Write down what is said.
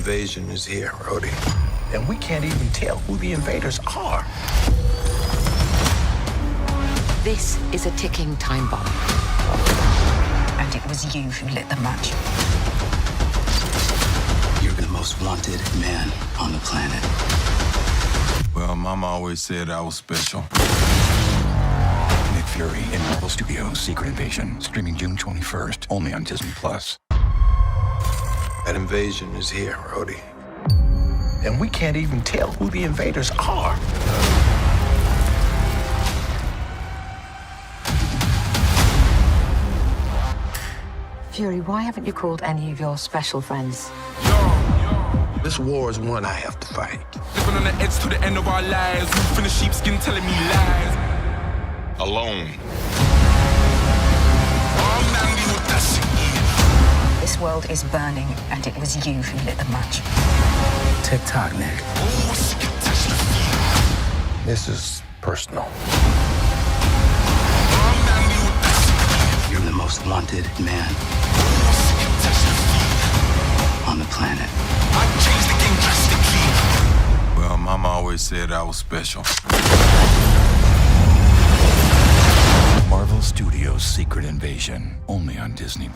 invasion is here, Rhodey. And we can't even tell who the invaders are. This is a ticking time bomb. And it was you who lit the match. You're the most wanted man on the planet. Well, Mama always said I was special. Nick Fury in Marvel Studios' Secret Invasion, streaming June 21st, only on Disney+. That invasion is here, Rhodey. And we can't even tell who the invaders are. Fury, why haven't you called any of your special friends? This war is one I have to fight. Living on the edge to the end of our lives. Wolf in the sheepskin telling me lies. Alone. This world is burning, and it was you who lit the match. TikTok, Nick. This is personal. You're the most wanted man on the planet. Well, Mama always said I was special. Marvel Studios' Secret Invasion, only on Disney+.